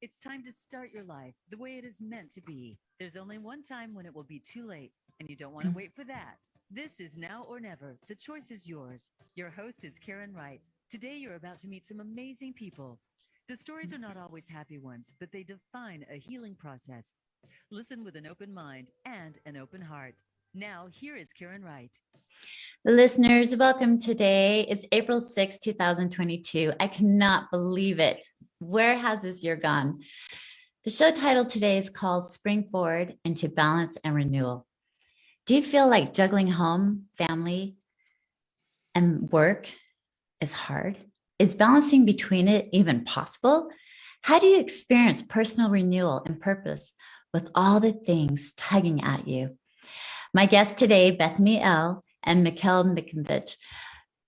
It's time to start your life the way it is meant to be. There's only one time when it will be too late, and you don't want to wait for that. This is Now or Never. The choice is yours. Your host is Karen Wright. Today, you're about to meet some amazing people. The stories are not always happy ones, but they define a healing process. Listen with an open mind and an open heart. Now, here is Karen Wright. Listeners, welcome today. It's April 6, 2022. I cannot believe it. Where has this year gone? The show title today is called Spring Forward into Balance and Renewal. Do you feel like juggling home, family, and work is hard? Is balancing between it even possible? How do you experience personal renewal and purpose with all the things tugging at you? My guests today, Bethany, Elle, and Mikelle, Minkevittch,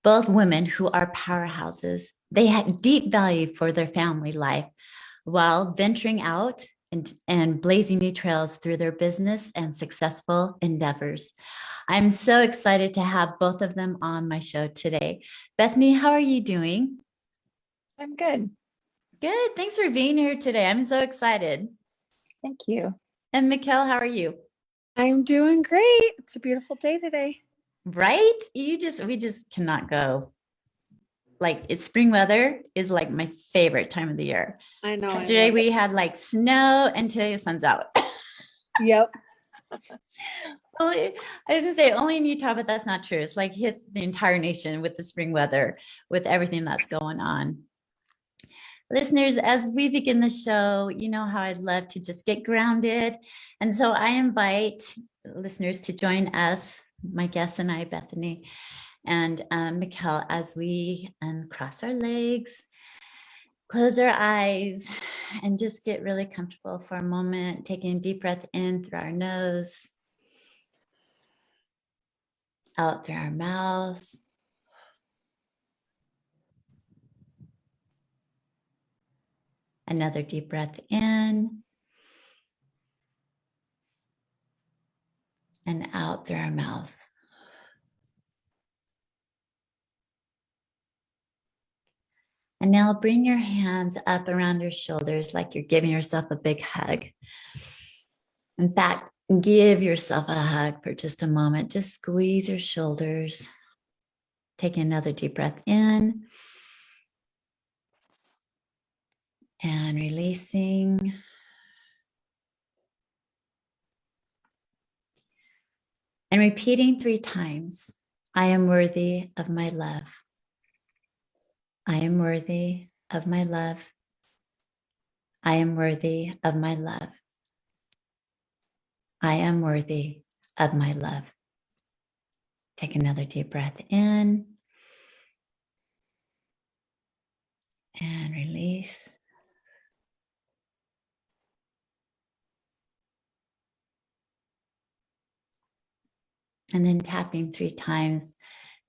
both women who are powerhouses. They had deep value for their family life while venturing out and blazing new trails through their business and successful endeavors. I'm so excited to have both of them on my show today. Bethany, how are you doing? I'm good. Good. Thanks for being here today. I'm so excited. Thank you. And Mikelle, how are you? I'm doing great. It's a beautiful day today. Right? We just cannot go. Like it's spring weather is like my favorite time of the year. I know. Yesterday we had like snow and today the sun's out. Yep. I was gonna say only in Utah, but that's not true. It's like hits the entire nation with the spring weather, with everything that's going on. Listeners, as we begin the show, you know how I'd love to just get grounded. And so I invite listeners to join us, my guests and I, Bethany and Mikelle, as we uncross our legs, close our eyes, and just get really comfortable for a moment, taking a deep breath in through our nose, out through our mouths. Another deep breath in and out through our mouths. And now bring your hands up around your shoulders like you're giving yourself a big hug. In fact, give yourself a hug for just a moment. Just squeeze your shoulders. Take another deep breath in. And releasing. And repeating 3 times, I am worthy of my love. I am worthy of my love. I am worthy of my love. I am worthy of my love. Take another deep breath in. And release. And then tapping 3 times,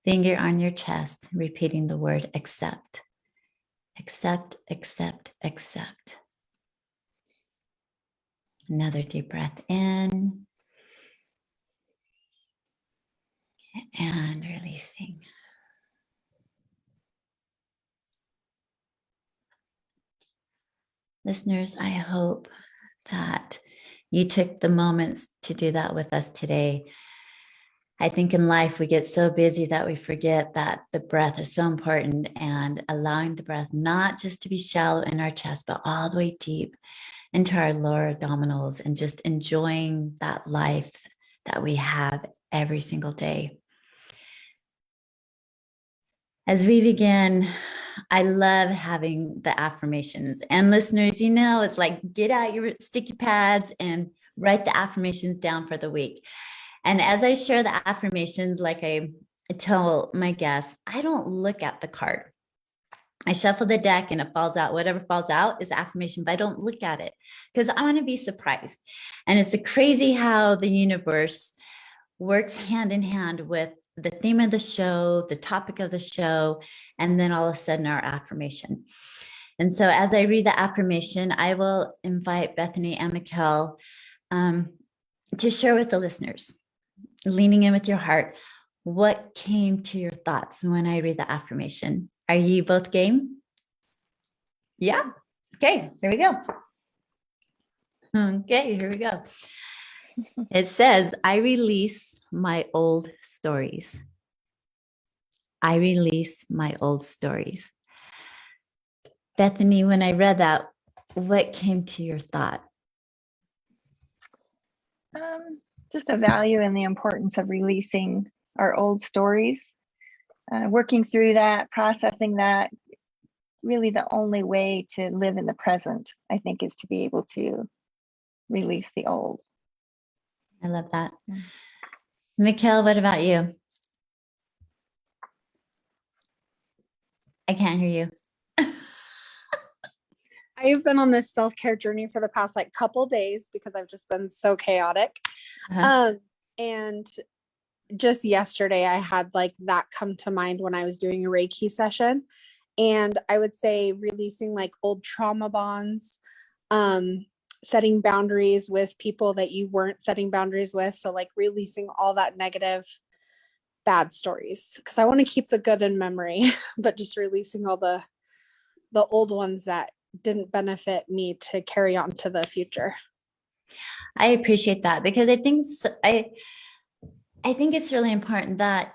finger on your chest, repeating the word accept. Accept, accept, accept. Another deep breath in. And releasing. Listeners, I hope that you took the moments to do that with us today. I think in life we get so busy that we forget that the breath is so important, and allowing the breath not just to be shallow in our chest, but all the way deep into our lower abdominals, and just enjoying that life that we have every single day. As we begin, I love having the affirmations. And listeners, you know, it's like get out your sticky pads and write the affirmations down for the week. And as I share the affirmations, like I tell my guests, I don't look at the card. I shuffle the deck and it falls out. Whatever falls out is affirmation, but I don't look at it because I want to be surprised. And it's crazy how the universe works hand in hand with the theme of the show, the topic of the show, and then all of a sudden our affirmation. And so as I read the affirmation, I will invite Bethany and Mikelle to share with the listeners, leaning in with your heart, what came to your thoughts when I read the affirmation. Are you both game? Yeah. Okay, here we go. Okay, here we go. It says, I release my old stories. I release my old stories. Bethany, when I read that, what came to your thought? Just the value and the importance of releasing our old stories, working through that, processing that. Really, the only way to live in the present, I think, is to be able to release the old. I love that. Mikelle, what about you? I can't hear you. I've been on this self-care journey for the past couple days because I've just been so chaotic. And just yesterday I had that come to mind when I was doing a Reiki session. And I would say releasing old trauma bonds, setting boundaries with people that you weren't setting boundaries with. So releasing all that negative, bad stories, because I want to keep the good in memory, but just releasing all the old ones that didn't benefit me to carry on to the future. I appreciate that, because I think it's really important that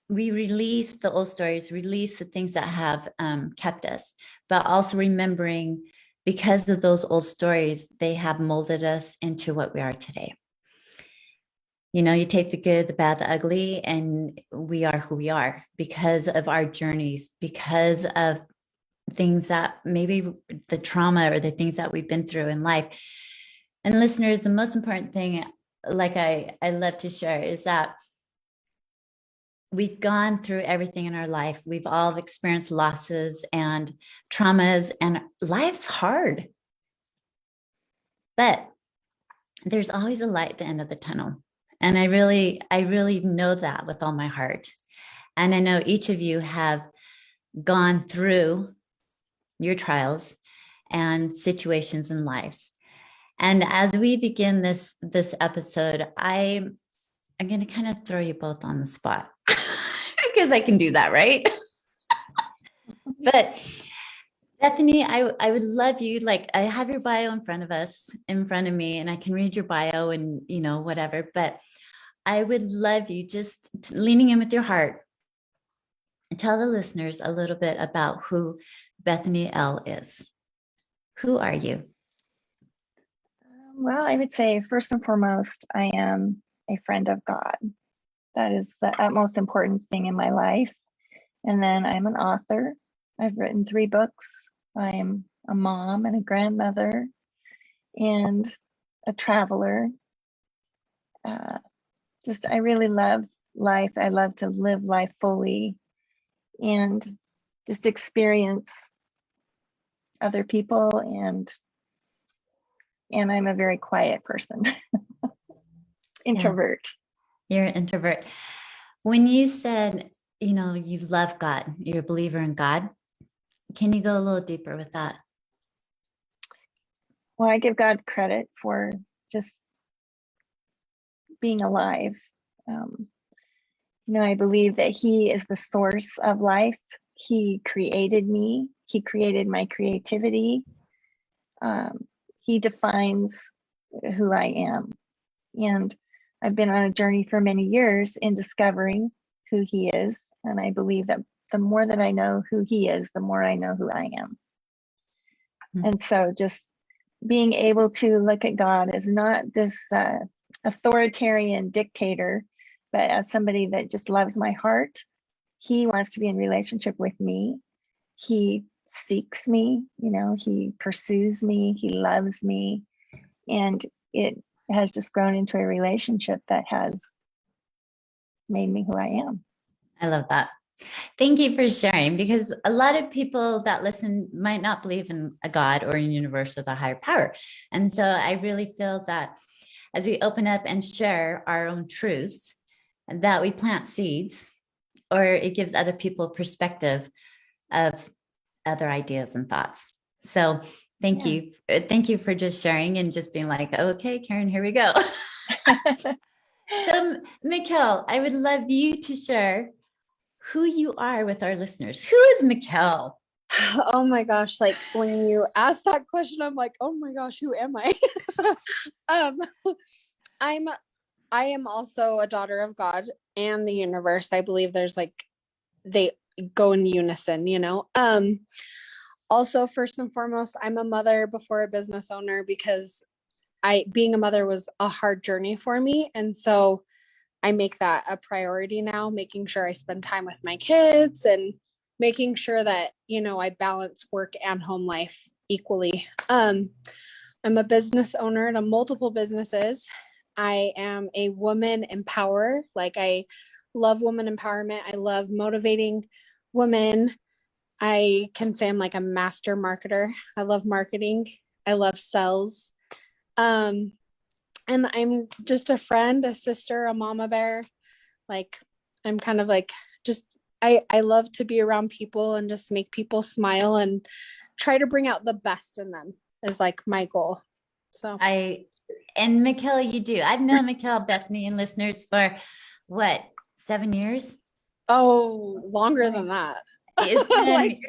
we release the old stories, release the things that have kept us, but also remembering, because of those old stories, they have molded us into what we are today. You take the good, the bad, the ugly, and we are who we are because of our journeys, because of things that maybe the trauma or the things that we've been through in life. And listeners, the most important thing, I love to share, is that we've gone through everything in our life. We've all experienced losses and traumas, and life's hard. But there's always a light at the end of the tunnel. And I really know that with all my heart. And I know each of you have gone through your trials and situations in life. And as we begin this episode, I'm going to kind of throw you both on the spot because I can do that, right? But Bethany, I would love you. I have your bio in front of me, and I can read your bio and, whatever. But I would love you just leaning in with your heart and tell the listeners a little bit about who Bethany Elle is. Who are you? Well, I would say first and foremost, I am a friend of God. That is the utmost important thing in my life. And then I'm an author. I've written 3 books. I'm a mom and a grandmother and a traveler. I really love life. I love to live life fully and just experience other people, and I'm a very quiet person. Introvert. Yeah. You're an introvert. When you said, you love God, you're a believer in God, can you go a little deeper with that? Well, I give God credit for just being alive. I believe that He is the source of life. He created me. He created my creativity. He defines who I am. And I've been on a journey for many years in discovering who He is. And I believe that the more that I know who He is, the more I know who I am. Mm-hmm. And so just being able to look at God as not this authoritarian dictator, but as somebody that just loves my heart. He wants to be in relationship with me. He seeks me, He pursues me, He loves me. And it has just grown into a relationship that has made me who I am. I love that. Thank you for sharing, because a lot of people that listen might not believe in a God or a universe with a higher power. And so I really feel that as we open up and share our own truths, that we plant seeds, or it gives other people perspective of other ideas and thoughts. So thank you. Thank you for just sharing and just being like, okay, Karen, here we go. So Mikelle, I would love you to share who you are with our listeners. Who is Mikelle? Oh my gosh, like when you ask that question, I'm like, oh my gosh, who am I? um I'm I am also a daughter of God and the universe. I believe there's like they go in unison, you know. Also, first and foremost, I'm a mother before a business owner because being a mother was a hard journey for me. And so I make that a priority now, making sure I spend time with my kids and making sure that, you know, I balance work and home life equally. I'm a business owner to multiple businesses. I am a woman empowerer. Like I love woman empowerment. I love motivating women. I can say I'm like a master marketer. I love marketing. I love sales. And I'm just a friend, a sister, a mama bear. Like I'm kind of like just I love to be around people and just make people smile and try to bring out the best in them is like my goal. So and Mikelle, you do. I've known Mikelle, Bethany, and listeners for what, 7 years? Oh, longer than that. It's been like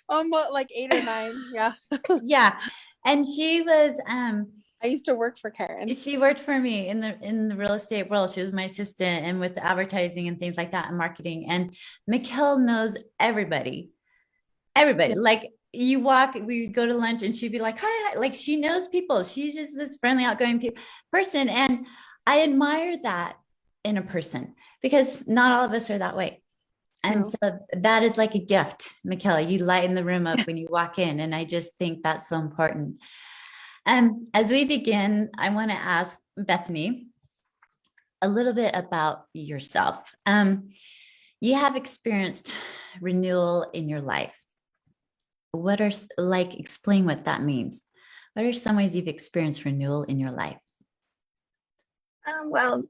almost like 8 or 9. Yeah. yeah. And she was I used to work for Karen. She worked for me in the real estate world. She was my assistant and with advertising and things like that and marketing. And Mikelle knows everybody. Yeah. Like you walk, we go to lunch and she'd be like, hi. Like she knows people. She's just this friendly, outgoing person. And I admire that in a person because not all of us are that way. And so that is like a gift, Mikelle. You lighten the room up when you walk in. And I just think that's so important. As we begin, I want to ask Bethany a little bit about yourself. You have experienced renewal in your life. Explain what that means. What are some ways you've experienced renewal in your life? Well,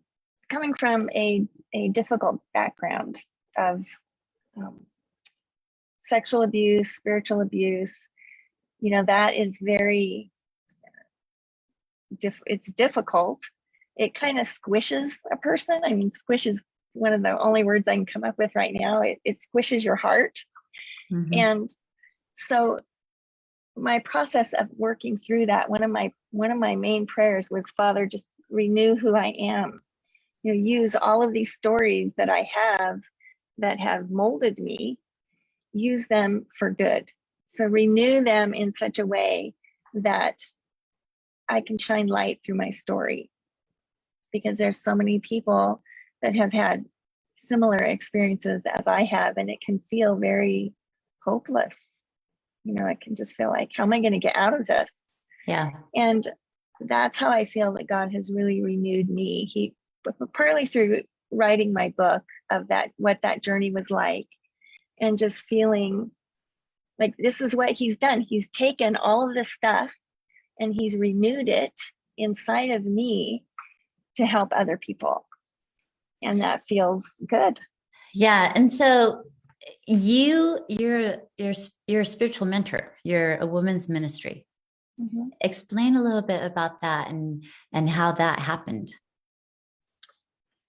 coming from a difficult background of sexual abuse, spiritual abuse, you know, that is very it's difficult. It kind of squishes a person. I mean, squish is one of the only words I can come up with right now. It squishes your heart. Mm-hmm. And so my process of working through that, one of my main prayers was, Father, just renew who I am. You know, use all of these stories that I have that have molded me, use them for good. So renew them in such a way that I can shine light through my story, because there's so many people that have had similar experiences as I have, and it can feel very hopeless. You know, it can just feel like, how am I going to get out of this? Yeah. And that's how I feel that God has really renewed me. He partly through writing my book of that, what that journey was like, and just feeling like this is what he's done. He's taken all of this stuff and he's renewed it inside of me to help other people. And that feels good. Yeah. And so you're a spiritual mentor. You're a women's ministry. Mm-hmm. Explain a little bit about that and how that happened.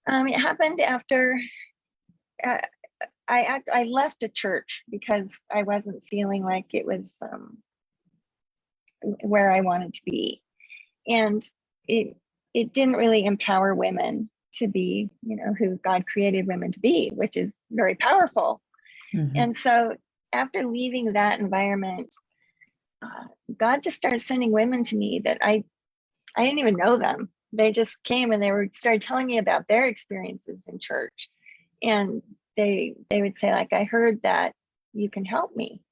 It happened after I left a church because I wasn't feeling like it was where I wanted to be, and it didn't really empower women to be, you know, who God created women to be, which is very powerful. Mm-hmm. And so after leaving that environment, God just started sending women to me that I didn't even know them. They just came and started telling me about their experiences in church. And they would say, like, I heard that you can help me.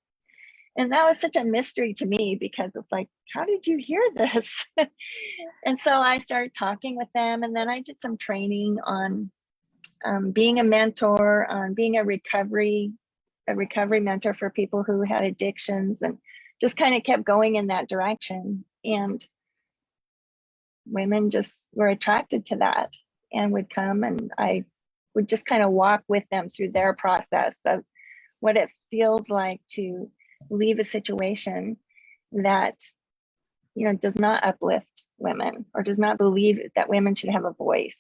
And that was such a mystery to me, because it's like, how did you hear this? And so I started talking with them. And then I did some training on being a mentor, on being a recovery mentor for people who had addictions, and just kind of kept going in that direction. And women just were attracted to that and would come, and I would just kind of walk with them through their process of what it feels like to leave a situation that, you know, does not uplift women or does not believe that women should have a voice.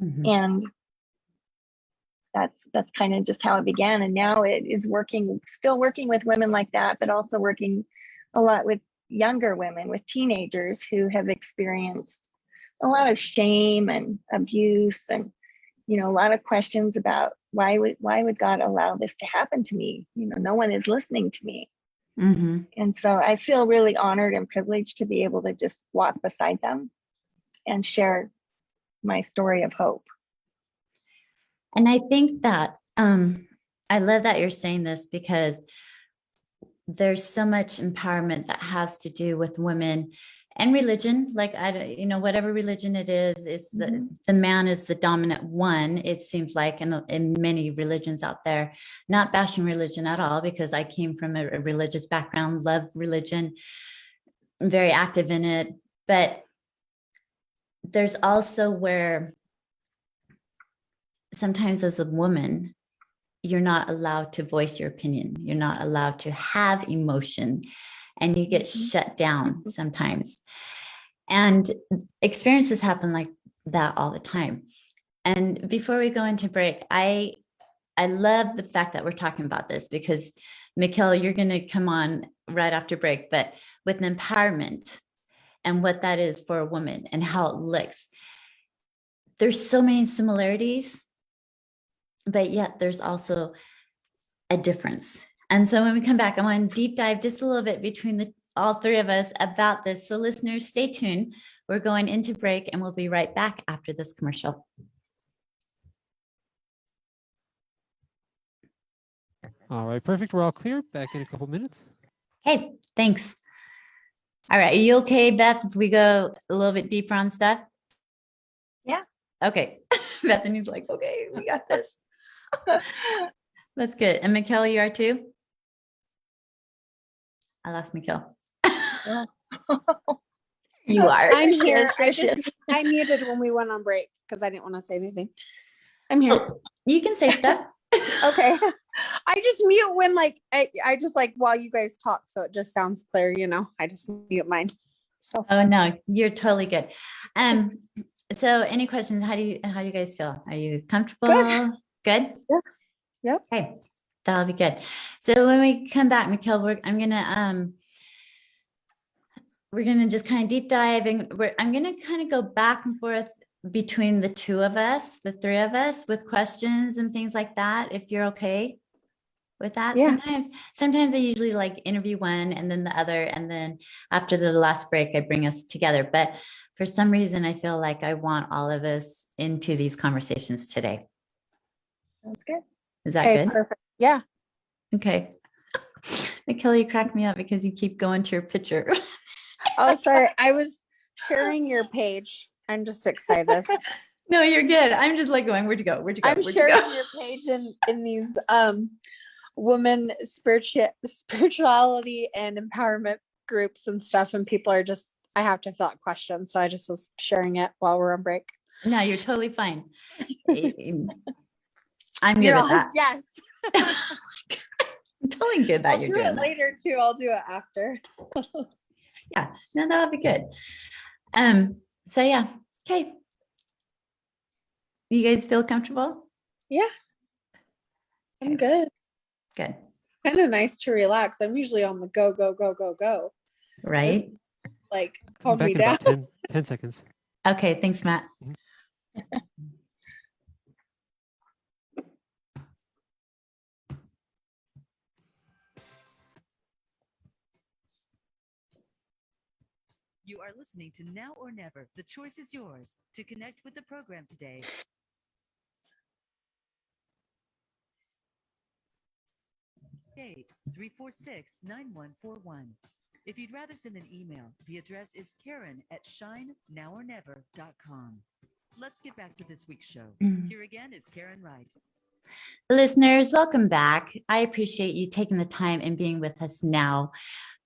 Mm-hmm. And that's kind of just how it began. And now it is still working with women like that, but also working a lot with younger women, with teenagers who have experienced a lot of shame and abuse, and a lot of questions about why would God allow this to happen to me? No one is listening to me. Mm-hmm. And so I feel really honored and privileged to be able to just walk beside them and share my story of hope. And I think that I love that you're saying this, because there's so much empowerment that has to do with women and religion. Like, whatever religion it is, it's the man is the dominant one. It seems like in many religions out there, not bashing religion at all, because I came from a religious background, love religion, I'm very active in it. But there's also where sometimes as a woman, you're not allowed to voice your opinion. You're not allowed to have emotion, and you get shut down sometimes. And experiences happen like that all the time. And before we go into break, I love the fact that we're talking about this, because Mikelle, you're going to come on right after break, but with empowerment and what that is for a woman and how it looks. There's so many similarities, but yet there's also a difference. And so when we come back, I want to deep dive just a little bit between all three of us about this. So listeners, stay tuned. We're going into break, and we'll be right back after this commercial. All right, perfect. We're all clear. Back in a couple minutes. Hey, thanks. All right. Are you okay, Beth, if we go a little bit deeper on stuff? Yeah. Okay. Bethany's like, okay, we got this. That's good. And Mikelle, you are too? I lost Mikelle. You are. I'm here. I muted when we went on break because I didn't want to say anything. I'm here. Oh, you can say stuff. Okay. I just mute when I just while you guys talk, so it just sounds clear, I just mute mine. So Oh no, you're totally good. So any questions? How do you guys feel? Are you comfortable? Good? Yeah. Yep. Okay. That'll be good. So when we come back, Mikelle, we're gonna just kind of deep dive, and I'm gonna kind of go back and forth between the two of us, the three of us, with questions and things like that, if you're okay with that. Yeah. Sometimes I usually interview one and then the other, and then after the last break I bring us together. But for some reason I feel like I want all of us into these conversations today. Sounds good. Is that good? Perfect. Yeah. Okay. Mikelle, you cracked me up because you keep going to your picture. Oh, sorry. I was sharing your page. I'm just excited. No, you're good. I'm just going, where'd you go? I'm sharing your page in these women spirituality and empowerment groups and stuff, and people are just, I have to fill out questions, so I just was sharing it while we're on break. No, you're totally fine. I'm good at that. Yes. I'm totally good that you're doing it that. later too. I'll do it after. Yeah, no, that'll be good. So yeah, okay. You guys feel comfortable? Yeah. I'm good. Good. Kind of nice to relax. I'm usually on the go, go, go, go, go. Right? Calm Back me in down. about 10 seconds. Okay, thanks, Matt. You are listening to Now or Never. The choice is yours. To connect with the program today, 346-9141. If you'd rather send an email, the address is Karen@shinenowornever.com. Let's get back to this week's show. Here again is Karen Wright. Listeners, welcome back. I appreciate you taking the time and being with us now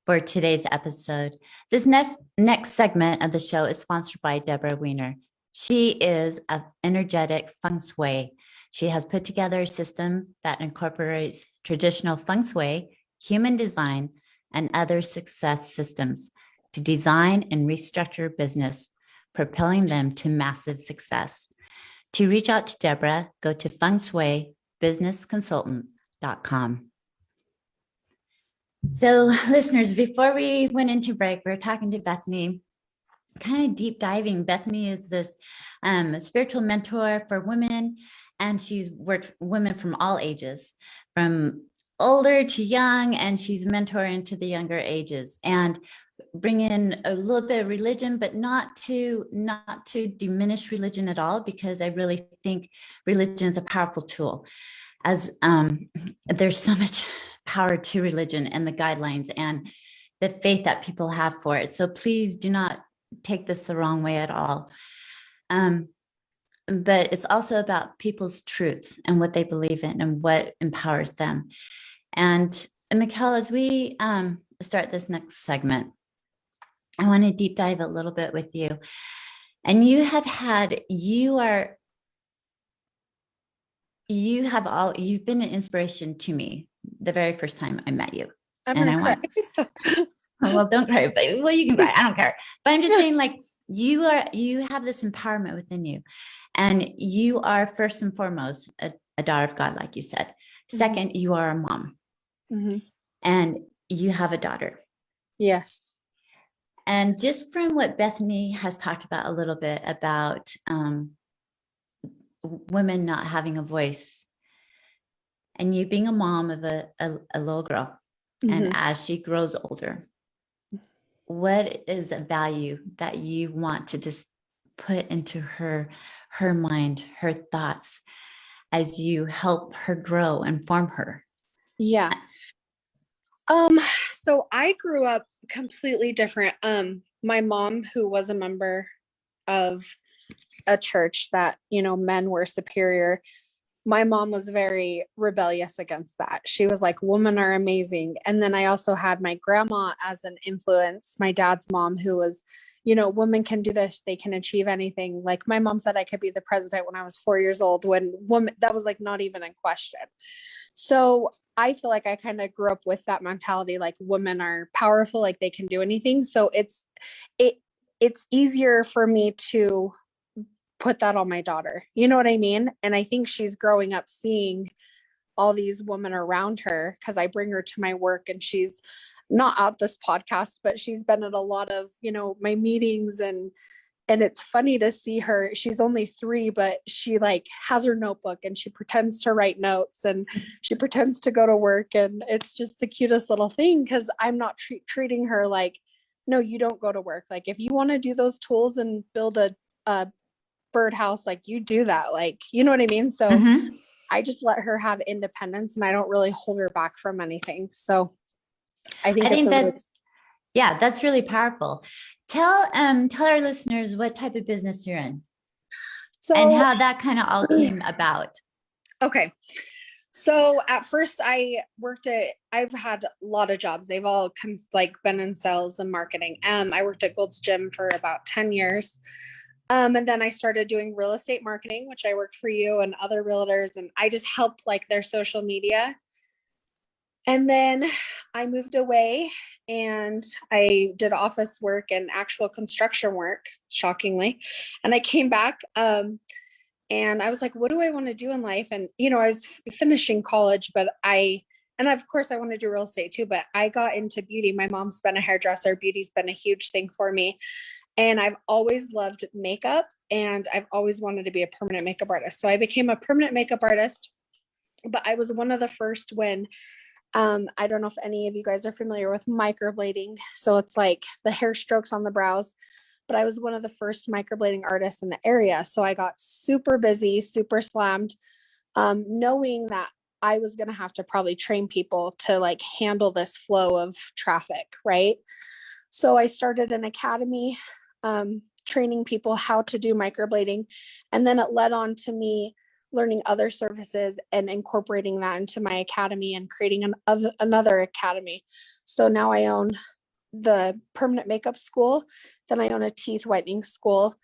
for today's episode. This next segment of the show is sponsored by Deborah Weiner. She is an energetic feng shui. She has put together a system that incorporates traditional feng shui, human design, and other success systems to design and restructure business, propelling them to massive success. To reach out to Deborah, go to fengshuibusinessconsultant.com. So, listeners, before we went into break, we were talking to Bethany, kind of deep diving. Bethany is this spiritual mentor for women, and she's worked women from all ages, from older to young, and she's mentoring to the younger ages, and bring in a little bit of religion, but not to diminish religion at all, because I really think religion is a powerful tool. As there's so much power to religion and the guidelines and the faith that people have for it. So please do not take this the wrong way at all. But it's also about people's truth and what they believe in and what empowers them. And Mikelle, as we start this next segment, I want to deep dive a little bit with you. And you've been an inspiration to me the very first time I met you. I'm gonna cry. Well, don't cry, but you can cry. I don't care. But I'm just saying, like, you have this empowerment within you, and you are first and foremost a daughter of God, like you said. Second, you are a mom, and you have a daughter. Yes. And just from what Bethany has talked about a little bit about women not having a voice, and you being a mom of a little girl, and as she grows older, what is a value that you want to just put into her mind, her thoughts, as you help her grow and form her? Yeah. So I grew up completely different. My mom, who was a member of a church that, men were superior, my mom was very rebellious against that. She was like, women are amazing. And then I also had my grandma as an influence, my dad's mom, who was, women can do this, they can achieve anything. Like my mom said I could be the president when I was 4 years old, when woman, that was like not even in question. So I feel like I kind of grew up with that mentality, like women are powerful, like they can do anything. So it's easier for me to put that on my daughter. You know what I mean? And I think she's growing up seeing all these women around her, because I bring her to my work, and she's not at this podcast, but she's been at a lot of, my meetings, and it's funny to see her. She's only 3, but she like has her notebook and she pretends to write notes and she pretends to go to work. And it's just the cutest little thing, because I'm not treating her like, no, you don't go to work. Like if you want to do those tools and build a birdhouse, like you do that, like, you know what I mean? So I just let her have independence, and I don't really hold her back from anything. So I think that's really powerful. Tell our listeners what type of business you're in, and how that kind of all came about. Okay. So at first I've had a lot of jobs. They've all been in sales and marketing. I worked at Gold's Gym for about 10 years. And then I started doing real estate marketing, which I worked for you and other realtors, and I just helped like their social media. And then I moved away and I did office work and actual construction work, shockingly. And I came back, and I was like, what do I want to do in life? And, I was finishing college, but of course I want to do real estate too, but I got into beauty. My mom's been a hairdresser. Beauty's been a huge thing for me. And I've always loved makeup, and I've always wanted to be a permanent makeup artist. So I became a permanent makeup artist, but I was one of the first when, I don't know if any of you guys are familiar with microblading. So it's like the hair strokes on the brows, but I was one of the first microblading artists in the area. So I got super busy, super slammed, knowing that I was going to have to probably train people to like handle this flow of traffic. Right. So I started an academy, training people how to do microblading. And then it led on to me learning other services and incorporating that into my academy and creating another academy. So now I own the permanent makeup school, then I own a teeth whitening school,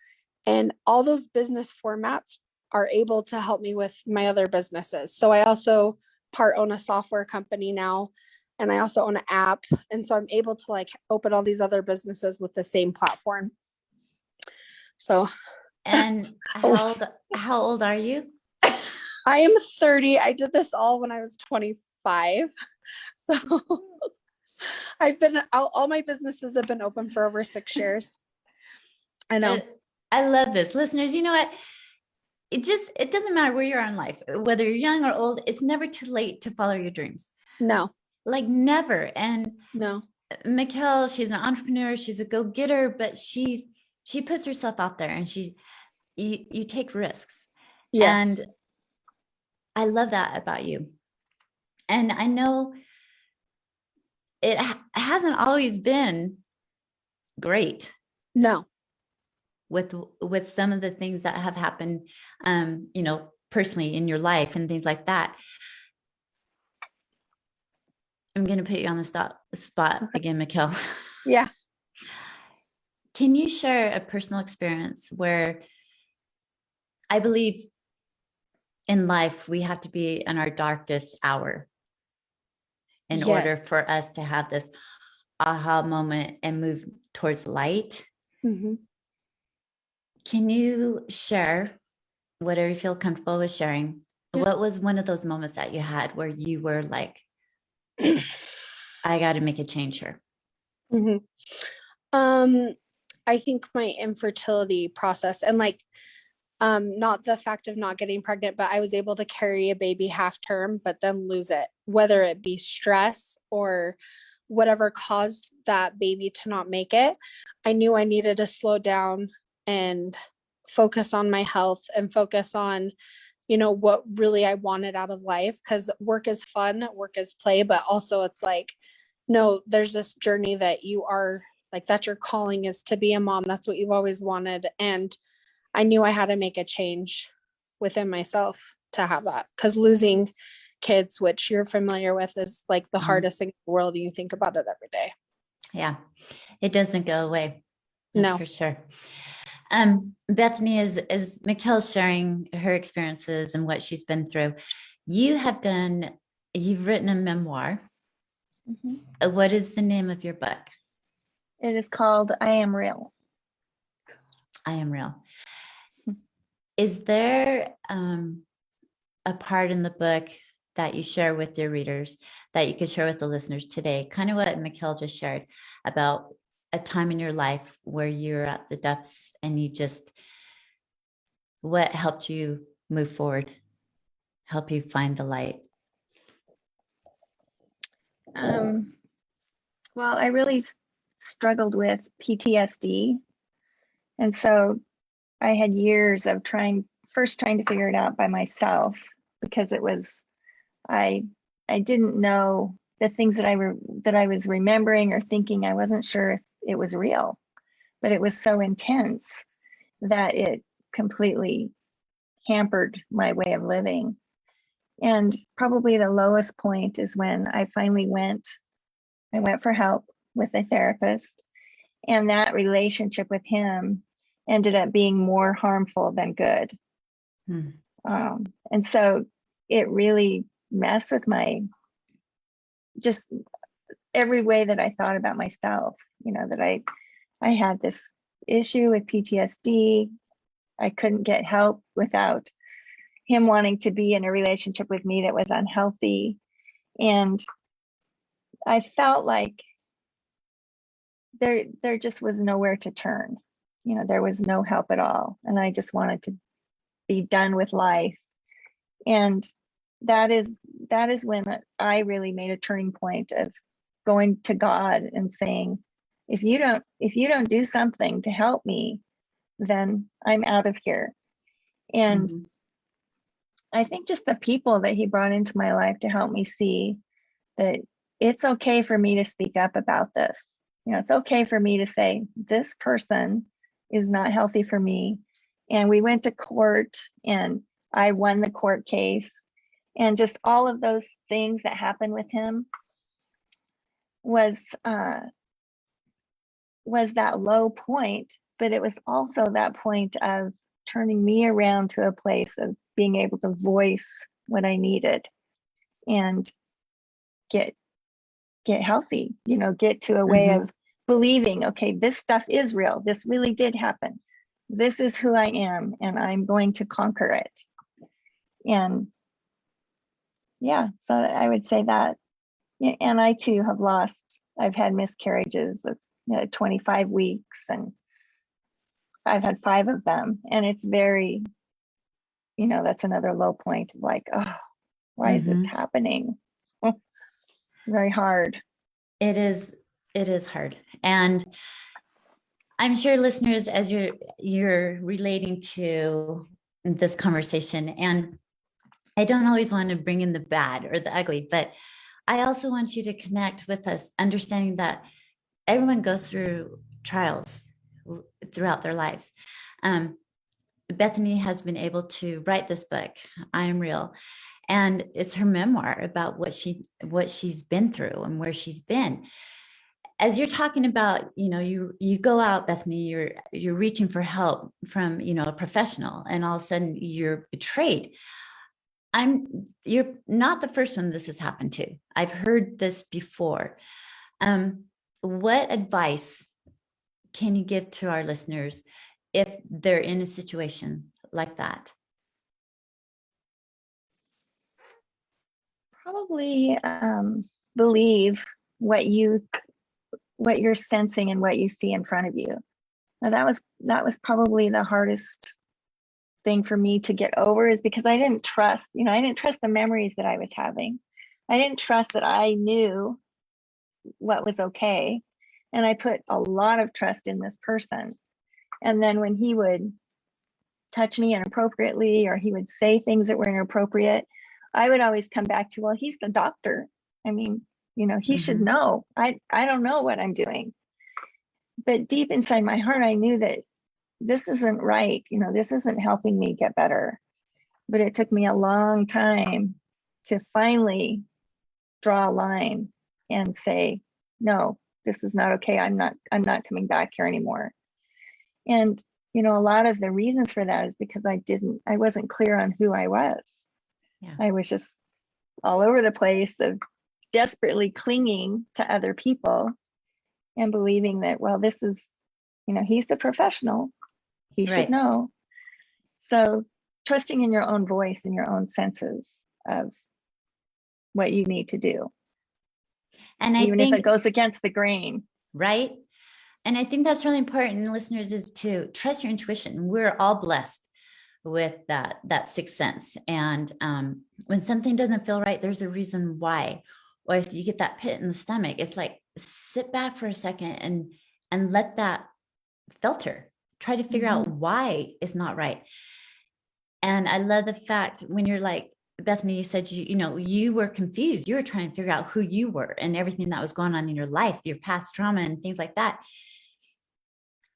and all those business formats are able to help me with my other businesses. So I also part own a software company now, and I also own an app. And so I'm able to like open all these other businesses with the same platform. So. And how old are you? I am 30. I did this all when I was 25. So I've been all my businesses have been open for over 6 years. I know. I love this. Listeners, you know what? It doesn't matter where you are in life, whether you're young or old, it's never too late to follow your dreams. No. Like never. And No. Mikelle, she's an entrepreneur, she's a go-getter, but she puts herself out there and you take risks. Yes. And I love that about you. And I know it hasn't always been great. No. With some of the things that have happened, personally in your life and things like that. I'm going to put you on the spot again, Mikelle. Yeah. Can you share a personal experience where I believe in life, we have to be in our darkest hour in order for us to have this aha moment and move towards light? Mm-hmm. Can you share whatever you feel comfortable with sharing? Yeah. What was one of those moments that you had where you were like, I got to make a change here? Mm-hmm. I think my infertility process and not the fact of not getting pregnant, but I was able to carry a baby half term, but then lose it, whether it be stress or whatever caused that baby to not make it. I knew I needed to slow down and focus on my health and focus on, what really I wanted out of life. Because work is fun, work is play, but also it's like, no, there's this journey that you are like, that's your calling, is to be a mom. That's what you've always wanted. And I knew I had to make a change within myself to have that, because losing kids, which you're familiar with, is like the hardest thing in the world. And you think about it every day. Yeah, it doesn't go away. That's No, for sure. Bethany, is Mikelle sharing her experiences and what she's been through. You've written a memoir. Mm-hmm. What is the name of your book? It is called I Am Real. I Am Real. Is there a part in the book that you share with your readers that you could share with the listeners today? Kind of what Mikelle just shared about a time in your life where you're at the depths and what helped you move forward, help you find the light? Well, I really struggled with PTSD. And so I had years of trying to figure it out by myself, because I didn't know the things that I was remembering or thinking. I wasn't sure if it was real, but it was so intense that it completely hampered my way of living. And probably the lowest point is when I finally went for help with a therapist, and that relationship with him ended up being more harmful than good. And so it really messed with just every way that I thought about myself, that I had this issue with PTSD. I couldn't get help without him wanting to be in a relationship with me that was unhealthy. And I felt like there just was nowhere to turn. There was no help at all. And I just wanted to be done with life. And that is when I really made a turning point of going to God and saying, if you don't do something to help me, then I'm out of here. And I think just the people that he brought into my life to help me see that it's okay for me to speak up about this. It's okay for me to say, this person is not healthy for me. And we went to court and I won the court case. And just all of those things that happened with him was that low point, but it was also that point of turning me around to a place of being able to voice what I needed and get healthy, get to a way of believing, okay, this stuff is real. This really did happen. this is who I am, and I'm going to conquer it. And yeah, so I would say that. Yeah, and I too have I've had miscarriages of 25 weeks, and I've had 5 of them. And it's very, that's another low point of like, oh, why is this happening? Very hard. It is hard. And I'm sure listeners, as you're relating to this conversation, and I don't always want to bring in the bad or the ugly, but I also want you to connect with us, understanding that everyone goes through trials throughout their lives. Bethany has been able to write this book, I Am Real, and it's her memoir about what she's been through and where she's been. As you're talking about, you go out, Bethany, you're reaching for help from, a professional, and all of a sudden you're betrayed. You're not the first one this has happened to. I've heard this before. What advice can you give to our listeners if they're in a situation like that? Probably believe what you're sensing and what you see in front of you. Now that was probably the hardest thing for me to get over, is because I didn't trust the memories that I was having. I didn't trust that I knew what was okay. And I put a lot of trust in this person. And then when he would touch me inappropriately, or he would say things that were inappropriate, I would always come back to, well, he's the doctor. I mean, he should know. I don't know what I'm doing. But deep inside my heart, I knew that this isn't right. This isn't helping me get better. But it took me a long time to finally draw a line and say, no, this is not okay. I'm not coming back here anymore. And, a lot of the reasons for that is because I wasn't clear on who I was. Yeah. I was just all over the place, of desperately clinging to other people and believing that, well, this is, he's the professional. He should know. So trusting in your own voice and your own senses of what you need to do. And even if it goes against the grain. Right. And I think that's really important, listeners, is to trust your intuition. We're all blessed with that sixth sense. And when something doesn't feel right, there's a reason why. Or if you get that pit in the stomach, it's like, sit back for a second and let that filter. Try to figure out why it's not right. And I love the fact when you're like, Bethany, you said, you were confused. You were trying to figure out who you were and everything that was going on in your life, your past trauma and things like that.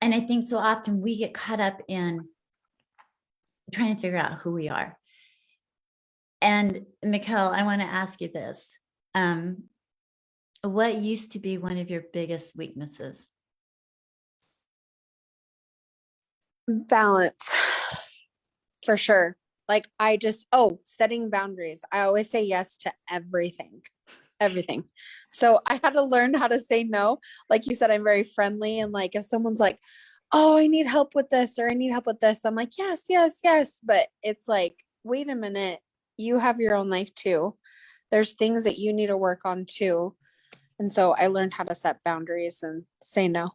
And I think so often we get caught up in trying to figure out who we are. And Mikelle, I want to ask you this. What used to be one of your biggest weaknesses? Balance, for sure. Like setting boundaries. I always say yes to everything. So I had to learn how to say no. Like you said, I'm very friendly. And like, if someone's like, oh, I need help with this, or I need help with this, I'm like, yes, yes, yes. But it's like, wait a minute, you have your own life too. There's things that you need to work on too. And so I learned how to set boundaries and say no.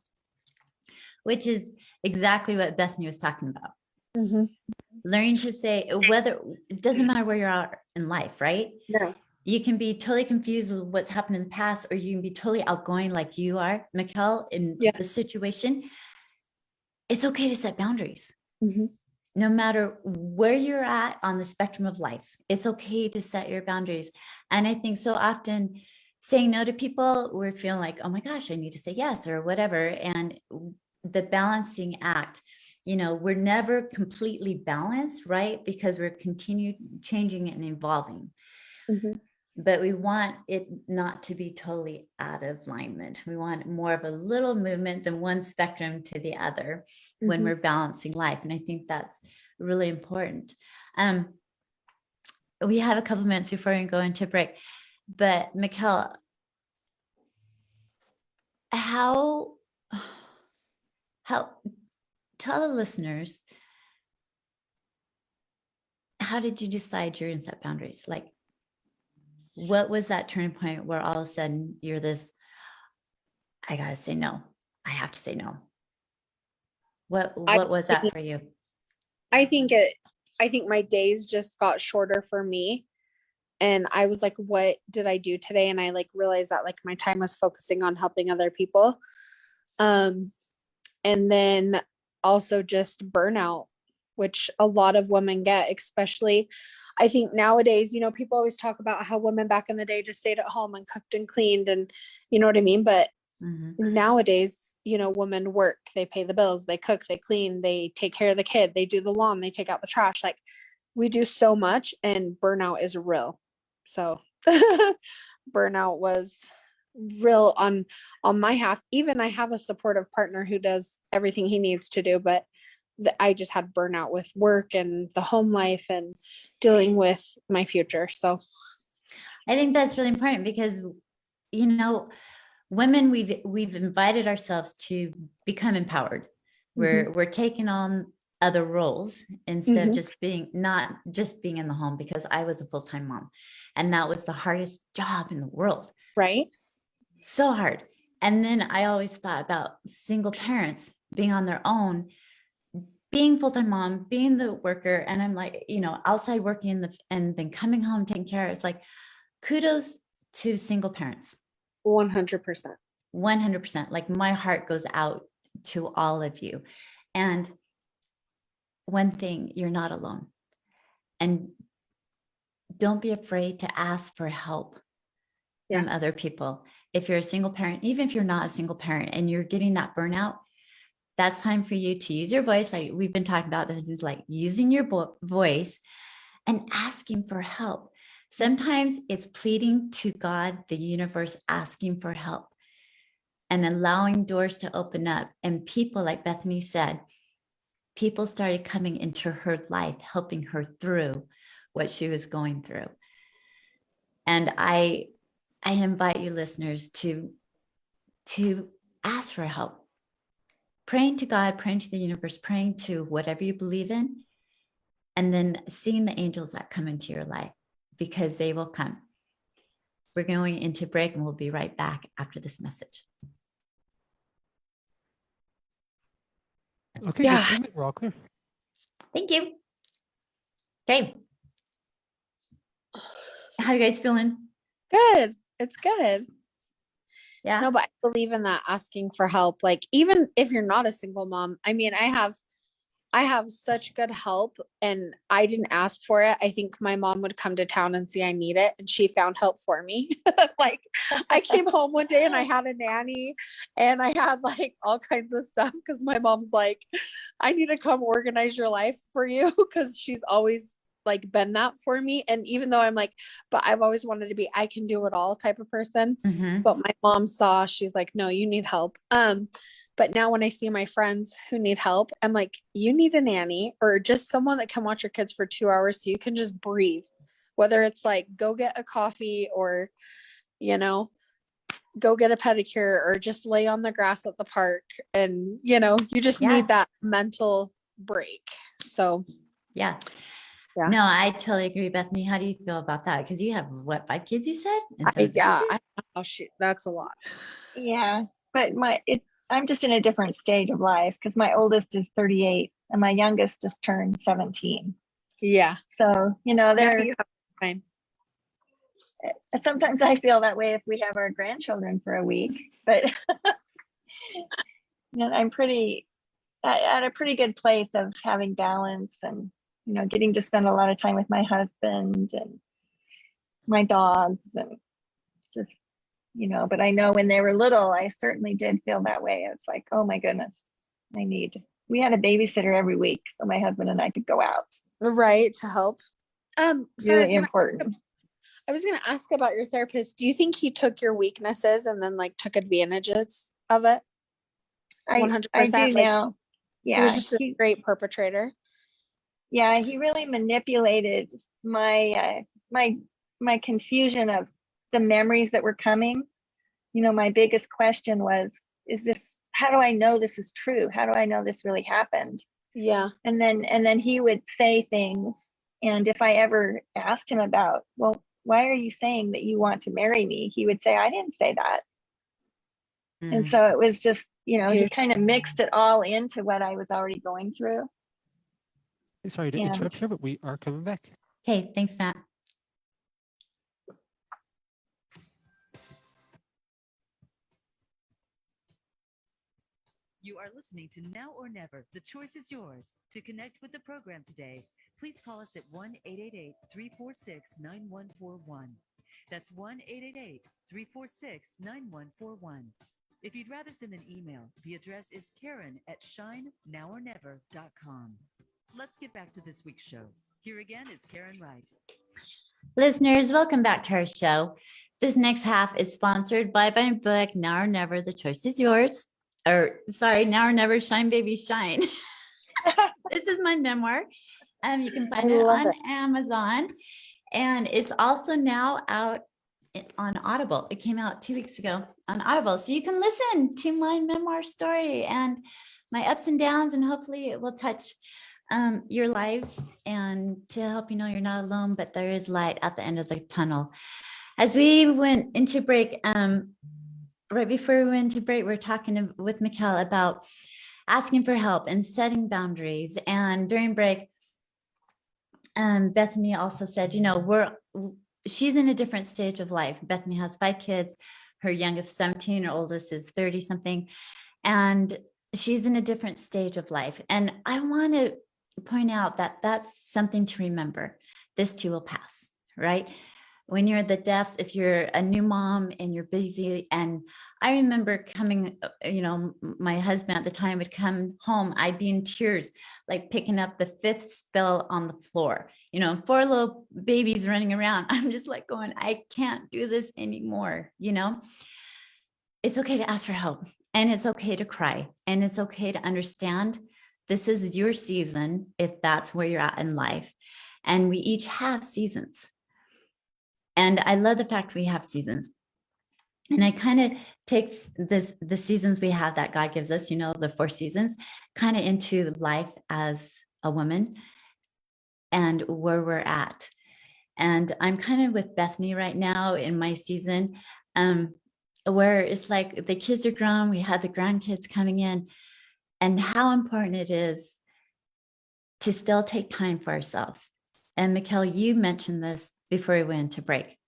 Which is exactly what Bethany was talking about. Learning to say, whether it doesn't matter where you're at in life, right? No. You can be totally confused with what's happened in the past, or you can be totally outgoing like you are, Mikelle, in the situation. It's okay to set boundaries. No matter where you're at on the spectrum of life, it's okay to set your boundaries. And I think so often saying no to people, we're feeling like, oh my gosh, I need to say yes or whatever. And the balancing act, we're never completely balanced, right? Because we're continued changing and evolving. But we want it not to be totally out of alignment. We want more of a little movement than one spectrum to the other when we're balancing life. And I think that's really important. We have a couple minutes before we go into break, but Mikelle, how tell the listeners, how did you decide you're going to set boundaries? Like, what was that turning point where all of a sudden you're this, I got to say no. I have to say no. What was that for you? I think my days just got shorter for me. And I was like, what did I do today? And I like realized that like my time was focusing on helping other people. And then also just burnout, which a lot of women get, especially I think nowadays, you know, people always talk about how women back in the day just stayed at home and cooked and cleaned and you know what I mean? But nowadays, you know, women work, they pay the bills, they cook, they clean, they take care of the kid, they do the lawn, they take out the trash. Like we do so much and burnout is real. So burnout was real on my half. Even I have a supportive partner who does everything he needs to do, but I just had burnout with work and the home life and dealing with my future. So I think that's really important because, you know, women, we've invited ourselves to become empowered. We're taking on other roles instead of just being, not just being in the home, because I was a full-time mom and that was the hardest job in the world. Right. So hard. And then I always thought about single parents being on their own, being full-time mom, being the worker. And I'm like, you know, outside working and then coming home, taking care. It's like, kudos to single parents. 100%. 100%. Like my heart goes out to all of you. And one thing, you're not alone. And don't be afraid to ask for help from other people. If you're a single parent, even if you're not a single parent and you're getting that burnout, that's time for you to use your voice. Like we've been talking about, this is like using your voice and asking for help. Sometimes it's pleading to God, the universe, asking for help and allowing doors to open up. And people, like Bethany said, people started coming into her life, helping her through what she was going through. And I invite you listeners to ask for help, praying to God, praying to the universe, praying to whatever you believe in, and then seeing the angels that come into your life, because they will come. We're going into break and we'll be right back after this message. Okay, Yeah. good statement. We're all clear. Thank you. Okay. How you guys feeling? Good. It's good. Yeah. No, but I believe in that, asking for help. Like even if you're not a single mom, I mean, I have such good help and I didn't ask for it. I think my mom would come to town and see I need it and she found help for me. Like I came home one day and I had a nanny and I had like all kinds of stuff because my mom's like, I need to come organize your life for you, because she's always like been that for me. And even though I'm like, but I've always wanted to be, I can do it all type of person. But my mom saw, she's like, no, you need help. But now when I see my friends who need help, I'm like, you need a nanny or just someone that can watch your kids for 2 hours so you can just breathe, whether it's like go get a coffee or, you know, go get a pedicure or just lay on the grass at the park. And, you know, you just need that mental break. So, yeah. No, I totally agree, Bethany. How do you feel about that? Because you have what, 5 kids, you said? I don't know. That's a lot. Yeah, but I'm just in a different stage of life because my oldest is 38 and my youngest just turned 17. Yeah. So, you know, you have time. Sometimes I feel that way if we have our grandchildren for a week, but you know, I'm at a pretty good place of having balance and, you know, getting to spend a lot of time with my husband and my dogs and just, you know, but I know when they were little, I certainly did feel that way. It's like, oh my goodness, we had a babysitter every week. So my husband and I could go out. Right. To help. Really important. I was going to ask about your therapist. Do you think he took your weaknesses and then like took advantages of it? 100%. I do now. Yeah. He was just a great perpetrator. Yeah. He really manipulated my confusion of the memories that were coming. You know, my biggest question was, is this how do I know this is true? How do I know this really happened? Yeah. And then he would say things. And if I ever asked him about, well, why are you saying that you want to marry me? He would say, I didn't say that. And so it was just, he kind of mixed it all into what I was already going through. Sorry to interrupt here, but we are coming back. Okay, thanks, Matt. You are listening to Now or Never. The choice is yours. To connect with the program today, please call us at 1-888-346-9141. That's 1-888-346-9141. If you'd rather send an email, the address is Karen@shinenowornever.com. Let's get back to this week's show. Here again is Karen Wright. Listeners, welcome back to our show. This next half is sponsored by my book, Now or Never, The Choice is Yours. Now or Never, Shine Baby Shine. This is my memoir. You can find it on Amazon. And it's also now out on Audible. It came out 2 weeks ago on Audible. So you can listen to my memoir story and my ups and downs, and hopefully it will touch your lives and to help you know you're not alone, but there is light at the end of the tunnel. As we went into break, right before we went to break, we were talking with Mikelle about asking for help and setting boundaries. And during break, Bethany also said, she's in a different stage of life. Bethany has 5 kids. Her youngest is 17, her oldest is 30 something. And she's in a different stage of life. And I want to point out that that's something to remember. This too will pass, right? When you're at the depths, if you're a new mom and you're busy, and I remember coming, my husband at the time would come home, I'd be in tears, like picking up the 5th spill on the floor, 4 little babies running around. I'm just like going, I can't do this anymore. It's okay to ask for help, and it's okay to cry, and it's okay to understand this is your season if that's where you're at in life. And we each have seasons. And I love the fact we have seasons. And I kind of takes the seasons we have that God gives us, the 4 seasons, kind of into life as a woman and where we're at. And I'm kind of with Bethany right now in my season, where it's like the kids are grown, we have the grandkids coming in, and how important it is to still take time for ourselves. And Mikelle, you mentioned this before we went into break.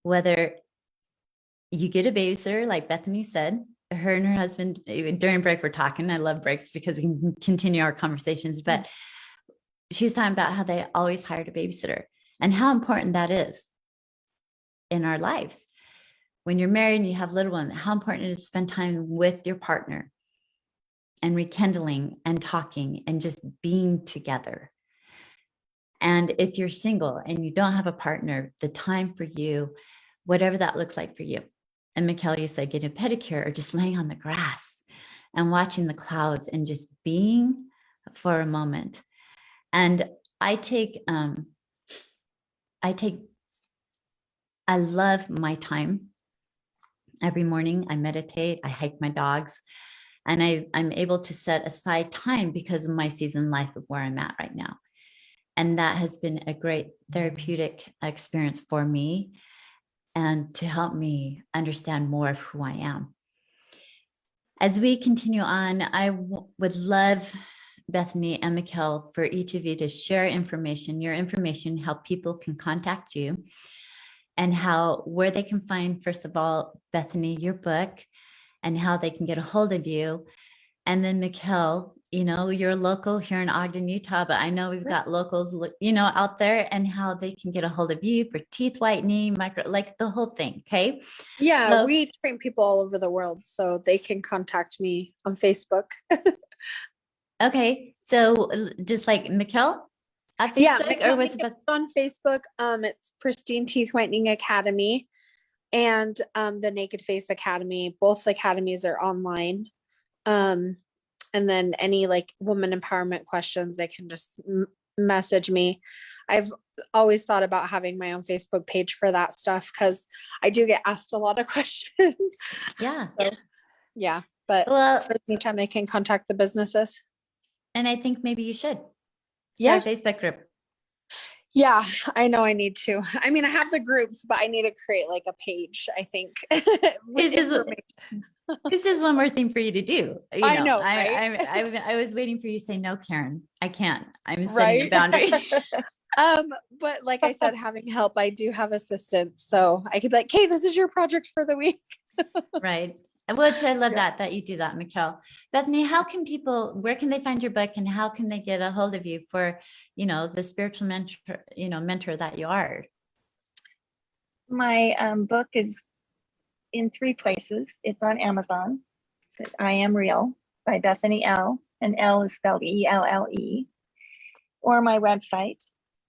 Whether you get a babysitter, like Bethany said, her and her husband, during break, we're talking. I love breaks because we can continue our conversations. But she was talking about how they always hired a babysitter and how important that is in our lives. When you're married and you have little ones, how important it is to spend time with your partner and rekindling and talking and just being together. And if you're single and you don't have a partner, the time for you, whatever that looks like for you. And Mikelle, you said getting a pedicure or just laying on the grass and watching the clouds and just being for a moment. And I love my time. Every morning I meditate, I hike my dogs, and I'm able to set aside time because of my season in life of where I'm at right now. And that has been a great therapeutic experience for me and to help me understand more of who I am. As we continue on, I would love, Bethany and Mikelle, for each of you to share information, your information, how people can contact you, and where they can find, first of all, Bethany, your book, and how they can get a hold of you. And then Mikelle, you're local here in Ogden, Utah, but I know we've got locals, out there, and how they can get a hold of you for teeth whitening, like the whole thing. Okay. Yeah. So, we train people all over the world, so they can contact me on Facebook. okay. So just like Mikelle at Facebook, Yeah. or what's it on Facebook? It's Pristine Teeth Whitening Academy and the Naked Face Academy. Both academies are online. And then any like woman empowerment questions, they can just message me. I've always thought about having my own Facebook page for that stuff because I do get asked a lot of questions. Yeah. So, yeah. but Well, for the meantime, I can contact the businesses. and I think maybe you should. Yeah. Start a Facebook group. Yeah, I know I need to. I mean, I have the groups, but I need to create like a page, I think. with It's just one more thing for you to do. I know, right? I was waiting for you to say, no, Karen, I can't. I'm setting a Right. boundary. But like I said, having help, I do have assistants. So I could be like, hey, this is your project for the week. Right. Which I love Yeah. that you do that, Mikelle. Bethany, where can they find your book and how can they get a hold of you for, the spiritual mentor that you are? My book is in 3 places. It's on Amazon. It's I Am Real by Bethany Elle, and Elle is spelled ELLE, or my website,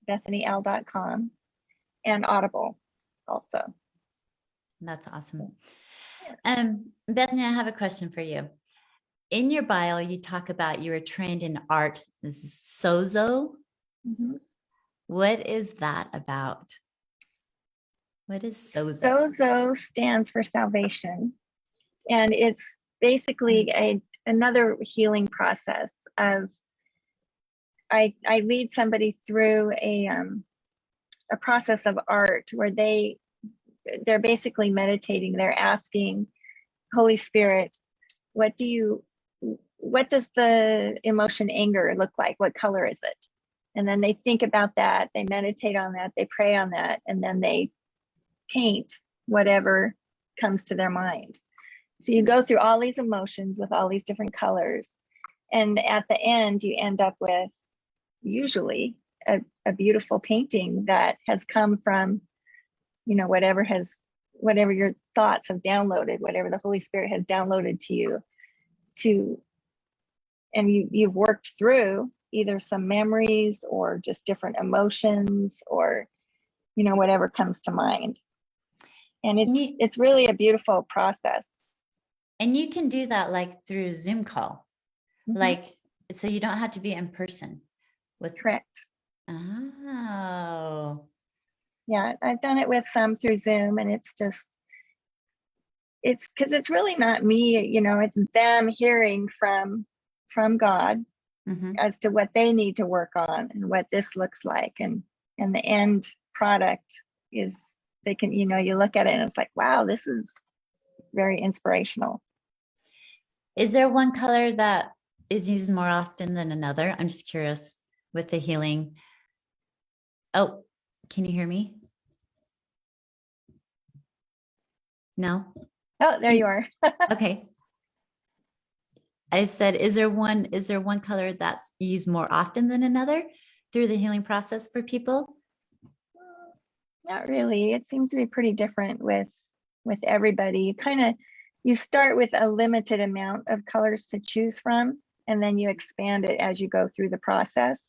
bethanyelle.com, and Audible also. That's awesome. Bethany, I have a question for you. In your bio, you talk about you were trained in art. This is sozo. Mm-hmm. What is that about? What is sozo? Sozo stands for salvation, and it's basically another healing process of I lead somebody through a process of art where they're basically meditating. They're asking Holy Spirit, what does the emotion anger look like? What color is it? And then they think about that, they meditate on that, they pray on that, and then they paint whatever comes to their mind. So you go through all these emotions with all these different colors. And at the end, you end up with usually a beautiful painting that has come from, whatever your thoughts have downloaded, whatever the Holy Spirit has downloaded to you, and you've worked through either some memories or just different emotions or, whatever comes to mind. And it's really a beautiful process. And you can do that like through a Zoom call, so you don't have to be in person. Correct. Oh. Yeah, I've done it with some through Zoom, and it's because it's really not me, it's them hearing from God as to what they need to work on and what this looks like. And the end product is, they can, you look at it and it's like, wow, this is very inspirational. Is there one color that is used more often than another? I'm just curious with the healing. Oh, can you hear me? No? Oh, there you are. Okay. I said, is there one color that's used more often than another through the healing process for people? Not really. It seems to be pretty different with everybody. You start with a limited amount of colors to choose from, and then you expand it as you go through the process.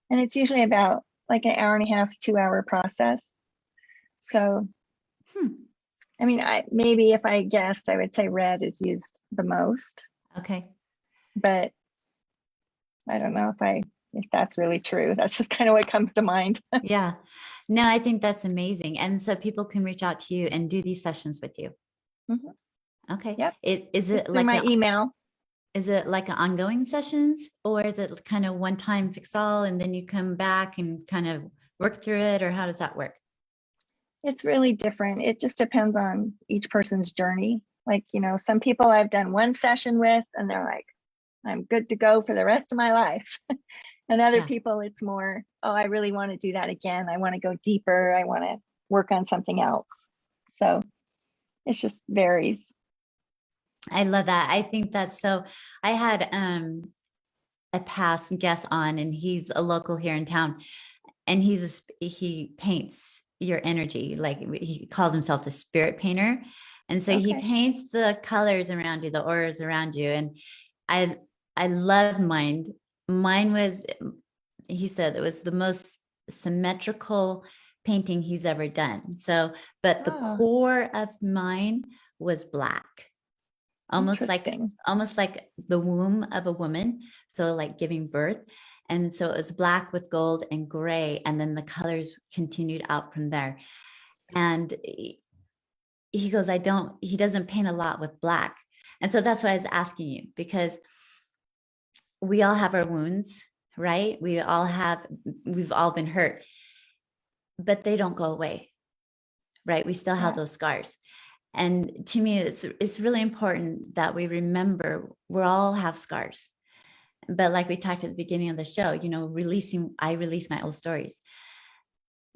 And it's usually about like an hour and a half, 2-hour process. So, I mean, maybe if I guessed, I would say red is used the most. Okay. But I don't know if that's really true. That's just kind of what comes to mind. Yeah. No, I think that's amazing. And so people can reach out to you and do these sessions with you. Mm-hmm. Okay. Yep. Is it like my email? Is it like an ongoing sessions, or is it kind of one time fix all and then you come back and kind of work through it, or how does that work? It's really different. It just depends on each person's journey. Like, some people I've done one session with and they're like, I'm good to go for the rest of my life. And other people, it's more, oh, I really want to do that again. I want to go deeper. I want to work on something else. So it just varies. I love that. I think that's so. I had a past guest on, and he's a local here in town, and he paints your energy. Like, he calls himself the spirit painter. And so he paints the colors around you, the auras around you. And I love mine. Mine was, he said, it was the most symmetrical painting he's ever done. So, but the core of mine was black. Almost like the womb of a woman. So like giving birth. And so it was black with gold and gray. And then the colors continued out from there. And he goes, he doesn't paint a lot with black. And so that's why I was asking you, because we all have our wounds, right? We've all been hurt, but they don't go away, right? We still have those scars. And to me, it's really important that we remember we all have scars. But like we talked at the beginning of the show, I release my old stories,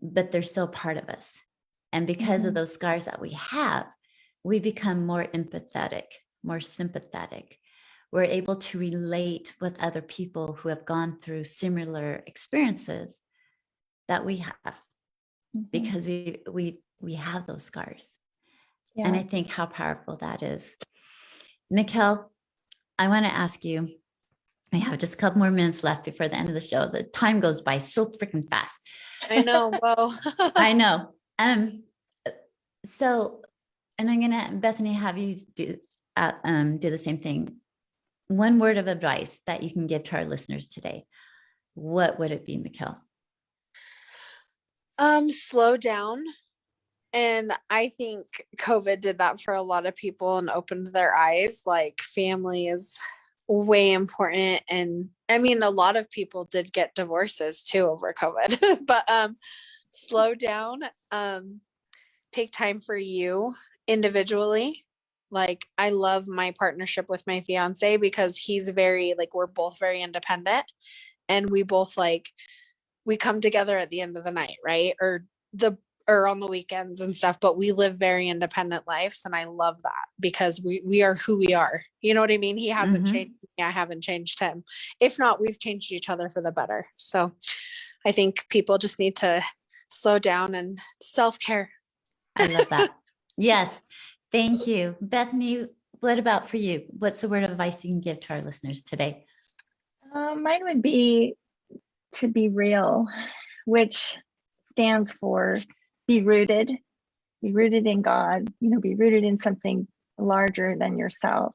but they're still part of us. And because of those scars that we have, we become more empathetic, more sympathetic. We're able to relate with other people who have gone through similar experiences that we have, because we have those scars. Yeah. And I think how powerful that is. Mikelle, I want to ask you, we have just a couple more minutes left before the end of the show. The time goes by so freaking fast. I know. Whoa. I know. So, and I'm gonna, Bethany, have you do the same thing. One word of advice that you can give to our listeners today. What would it be, Mikelle? Slow down. And I think COVID did that for a lot of people and opened their eyes. Like, family is way important. And I mean, a lot of people did get divorces too over COVID, but slow down, take time for you individually. Like, I love my partnership with my fiance because he's very, like, we're both very independent, and we both, like, we come together at the end of the night, right? Or on the weekends and stuff, but we live very independent lives. And I love that because we are who we are. You know what I mean? He hasn't changed me. I haven't changed him. If not, we've changed each other for the better. So I think people just need to slow down and self-care. I love that. Yes. Thank you. Bethany, what about for you? What's the word of advice you can give to our listeners today? Mine would be to be real, which stands for be rooted in God, be rooted in something larger than yourself.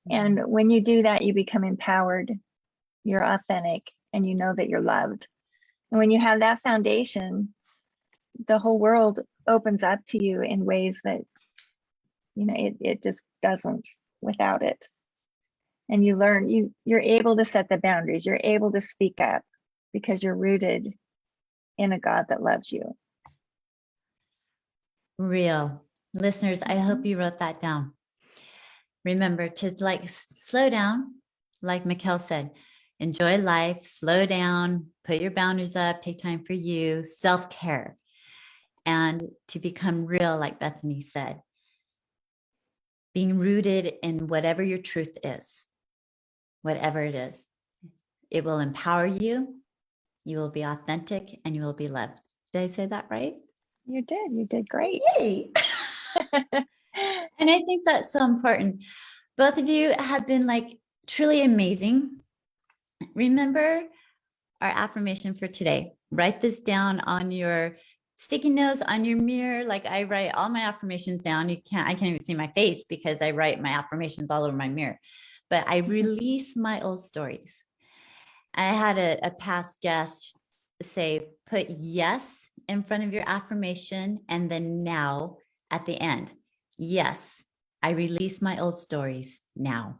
And when you do that, you become empowered, you're authentic, and you know that you're loved. And when you have that foundation, the whole world opens up to you in ways that, it just doesn't without it. And you learn, you're able to set the boundaries, you're able to speak up because you're rooted in a God that loves you. Real. Listeners, I hope you wrote that down. Remember to slow down, like Mikelle said, enjoy life, slow down, put your boundaries up, take time for you, self-care, and to become real, like Bethany said, being rooted in whatever your truth is, whatever it is. It will empower you. You will be authentic and you will be loved. Did I say that right? You did great. Yay. And I think that's so important. Both of you have been truly amazing. Remember our affirmation for today. Write this down on your sticky notes, on your mirror. Like, I write all my affirmations down. I can't even see my face because I write my affirmations all over my mirror. But I release my old stories. I had a past guest say, put yes in front of your affirmation and then now at the end. Yes, I release my old stories now.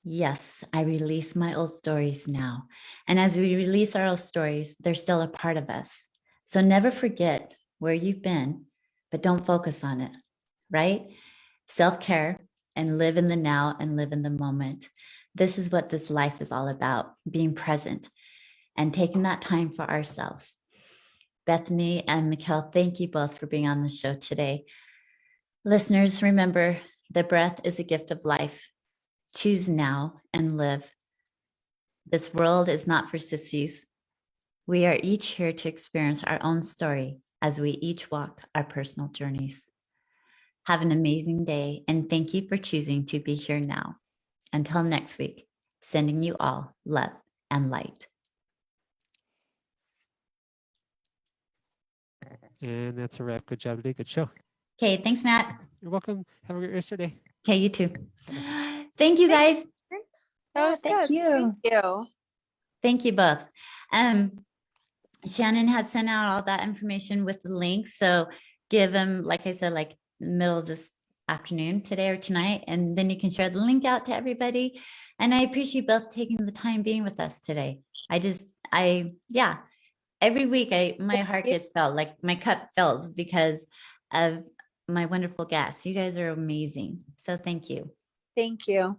Yes, I release my old stories now. And as we release our old stories, they're still a part of us. So never forget where you've been, but don't focus on it, right? Self-care and live in the now and live in the moment. This is what this life is all about, being present and taking that time for ourselves. Bethany and Mikelle, thank you both for being on the show today. Listeners, remember, the breath is a gift of life. Choose now and live. This world is not for sissies. We are each here to experience our own story as we each walk our personal journeys. Have an amazing day, and thank you for choosing to be here now. Until next week, sending you all love and light. And that's a wrap. Good job today. Good show. Okay, thanks, Matt. You're welcome. Have a great rest of your day. Okay, you too. Thank you, guys. That was thank good. you. Thank you. Thank you both. Shannon had sent out all that information with the links. So give them, like I said, like middle of this afternoon, today or tonight, and then you can share the link out to everybody. And I appreciate you both taking the time being with us today. Yeah, every week my heart gets filled, like my cup fills because of my wonderful guests. You guys are amazing. So thank you. Thank you.